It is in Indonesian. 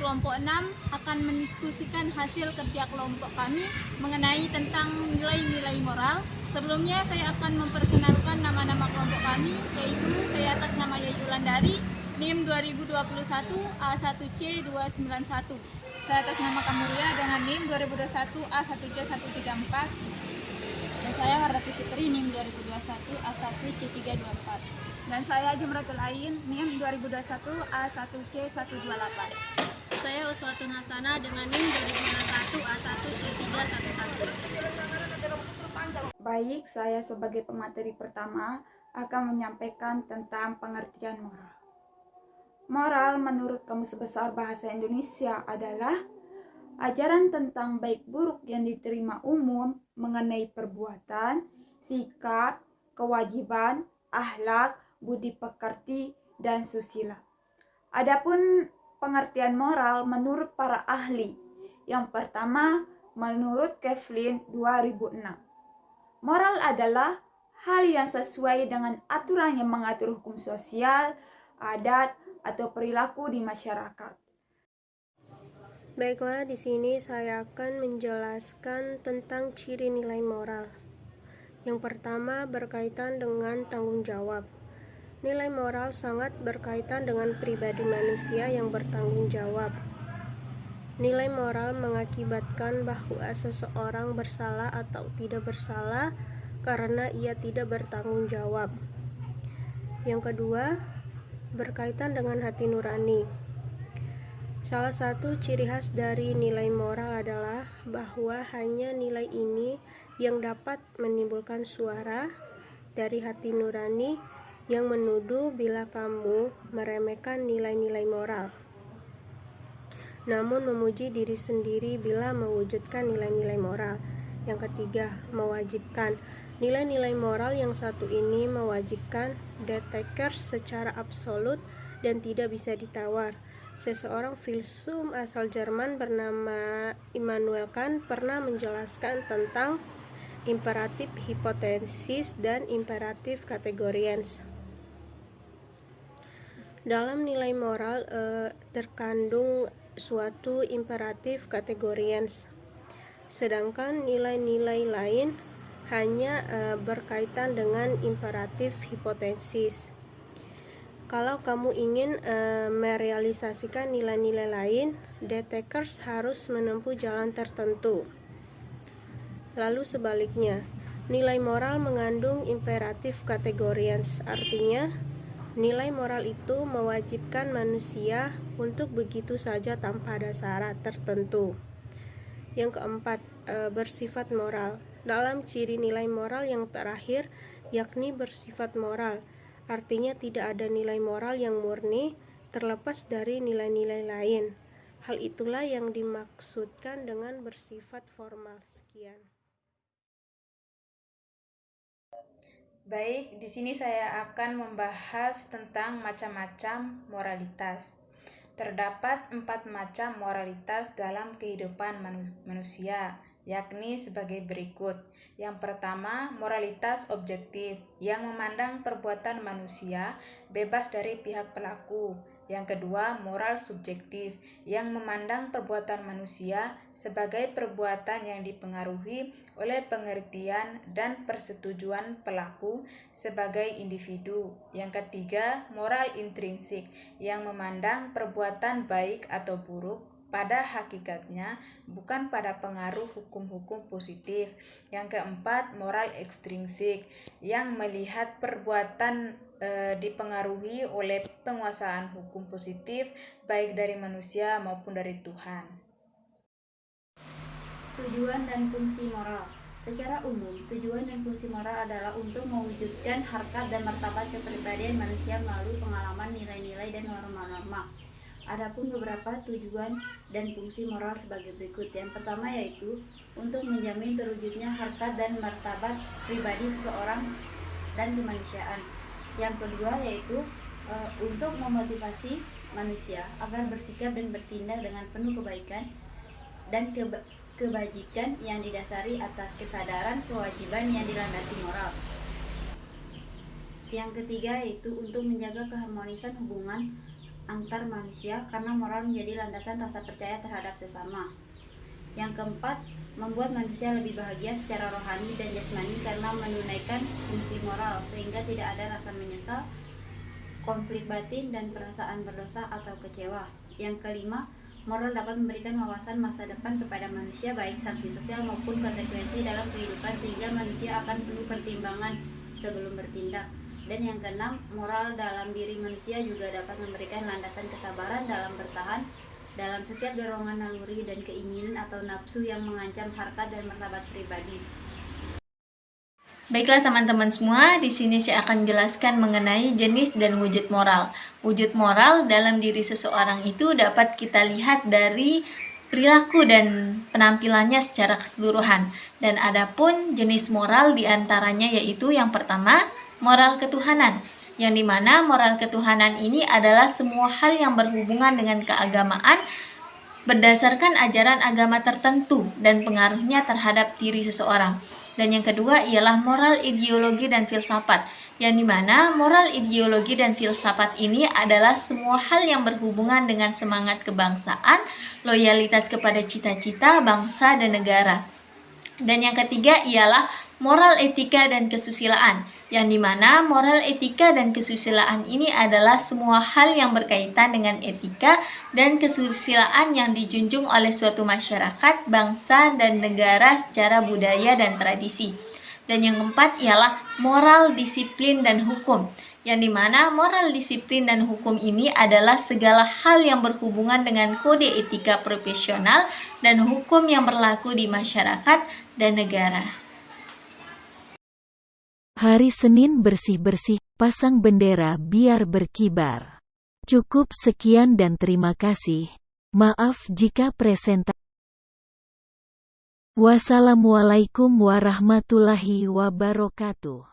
kelompok 6 akan mendiskusikan hasil kerja kelompok kami mengenai tentang nilai-nilai moral. Sebelumnya saya akan memperkenalkan nama-nama kelompok kami, yaitu saya atas nama Yai Ulandari, NIM 2021 A1C 291. Saya atas nama Kamulia dengan NIM 2021 A1C 134. Dan saya Wardati Fitri, NIM 2021 A1C 324. Dan saya Jumratul Ain, NIM 2021 A1C 128. Saya Uswatun Hasanah dengan NIM 2021 A1C 311. Baik, saya sebagai pemateri pertama akan menyampaikan tentang pengertian moral. Moral menurut Kamus Besar Bahasa Indonesia adalah ajaran tentang baik buruk yang diterima umum mengenai perbuatan, sikap, kewajiban, akhlak, budi pekerti, dan susila. Adapun pengertian moral menurut para ahli, yang pertama menurut Kevlin 2006. Moral adalah hal yang sesuai dengan aturan yang mengatur hukum sosial, adat, atau perilaku di masyarakat. Baiklah, di sini saya akan menjelaskan tentang ciri nilai moral. Yang pertama berkaitan dengan tanggung jawab. Nilai moral sangat berkaitan dengan pribadi manusia yang bertanggung jawab. Nilai moral mengakibatkan bahwa seseorang bersalah atau tidak bersalah karena ia tidak bertanggung jawab. Yang kedua, berkaitan dengan hati nurani. Salah satu ciri khas dari nilai moral adalah bahwa hanya nilai ini yang dapat menimbulkan suara dari hati nurani yang menuduh bila kamu meremehkan nilai-nilai moral, namun memuji diri sendiri bila mewujudkan nilai-nilai moral. Yang ketiga, mewajibkan. Nilai-nilai moral yang satu ini mewajibkan detekers secara absolut dan tidak bisa ditawar. Seseorang filsuf asal Jerman bernama Immanuel Kant pernah menjelaskan tentang imperatif hipotesis dan imperatif kategoriens. Dalam nilai moral terkandung suatu imperatif kategoriens, sedangkan nilai-nilai lain hanya berkaitan dengan imperatif hipotesis. Kalau kamu ingin merealisasikan nilai-nilai lain, detekers harus menempuh jalan tertentu. Lalu sebaliknya, nilai moral mengandung imperatif kategoriens, artinya nilai moral itu mewajibkan manusia untuk begitu saja tanpa ada syarat tertentu. Yang keempat, bersifat moral. Dalam ciri nilai moral yang terakhir, yakni bersifat moral, artinya tidak ada nilai moral yang murni terlepas dari nilai-nilai lain. Hal itulah yang dimaksudkan dengan bersifat formal. Sekian. Baik, di sini saya akan membahas tentang macam-macam moralitas. Terdapat 4 macam moralitas dalam kehidupan manusia, yakni sebagai berikut. Yang pertama, moralitas objektif yang memandang perbuatan manusia bebas dari pihak pelaku. Yang kedua, moral subjektif yang memandang perbuatan manusia sebagai perbuatan yang dipengaruhi oleh pengertian dan persetujuan pelaku sebagai individu. Yang ketiga, moral intrinsik yang memandang perbuatan baik atau buruk pada hakikatnya, bukan pada pengaruh hukum-hukum positif. Yang keempat, moral ekstrinsik yang melihat perbuatan dipengaruhi oleh penguasaan hukum positif baik dari manusia maupun dari Tuhan. Tujuan dan fungsi moral. Secara umum, tujuan dan fungsi moral adalah untuk mewujudkan harkat dan martabat kepribadian manusia melalui pengalaman, nilai-nilai, dan norma-norma. Adapun beberapa tujuan dan fungsi moral sebagai berikut. Yang pertama yaitu untuk menjamin terwujudnya harkat dan martabat pribadi seseorang dan kemanusiaan. Yang kedua yaitu untuk memotivasi manusia agar bersikap dan bertindak dengan penuh kebaikan dan kebajikan yang didasari atas kesadaran kewajiban yang dilandasi moral. Yang ketiga yaitu untuk menjaga keharmonisan hubungan antar manusia karena moral menjadi landasan rasa percaya terhadap sesama. Yang keempat, membuat manusia lebih bahagia secara rohani dan jasmani karena menunaikan fungsi moral sehingga tidak ada rasa menyesal, konflik batin, dan perasaan berdosa atau kecewa. Yang kelima, moral dapat memberikan wawasan masa depan kepada manusia baik sanksi sosial maupun konsekuensi dalam kehidupan sehingga manusia akan penuh pertimbangan sebelum bertindak. Dan yang keenam, moral dalam diri manusia juga dapat memberikan landasan kesabaran dalam bertahan dalam setiap dorongan naluri dan keinginan atau nafsu yang mengancam harkat dan martabat pribadi. Baiklah teman-teman semua, di sini saya akan jelaskan mengenai jenis dan wujud moral. Wujud moral dalam diri seseorang itu dapat kita lihat dari perilaku dan penampilannya secara keseluruhan. Dan adapun jenis moral diantaranya yaitu yang pertama, moral ketuhanan. Yang dimana moral ketuhanan ini adalah semua hal yang berhubungan dengan keagamaan berdasarkan ajaran agama tertentu dan pengaruhnya terhadap diri seseorang. Dan yang kedua ialah moral ideologi dan filsafat, yang dimana moral ideologi dan filsafat ini adalah semua hal yang berhubungan dengan semangat kebangsaan, loyalitas kepada cita-cita, bangsa, dan negara. Dan yang ketiga ialah moral etika dan kesusilaan, yang dimana moral etika dan kesusilaan ini adalah semua hal yang berkaitan dengan etika dan kesusilaan yang dijunjung oleh suatu masyarakat, bangsa, dan negara secara budaya dan tradisi. Dan yang keempat ialah moral disiplin dan hukum, yang dimana moral disiplin dan hukum ini adalah segala hal yang berhubungan dengan kode etika profesional dan hukum yang berlaku di masyarakat dan negara. Hari Senin bersih-bersih, pasang bendera biar berkibar. Cukup sekian dan terima kasih. Maaf jika presentasi. Wassalamualaikum warahmatullahi wabarakatuh.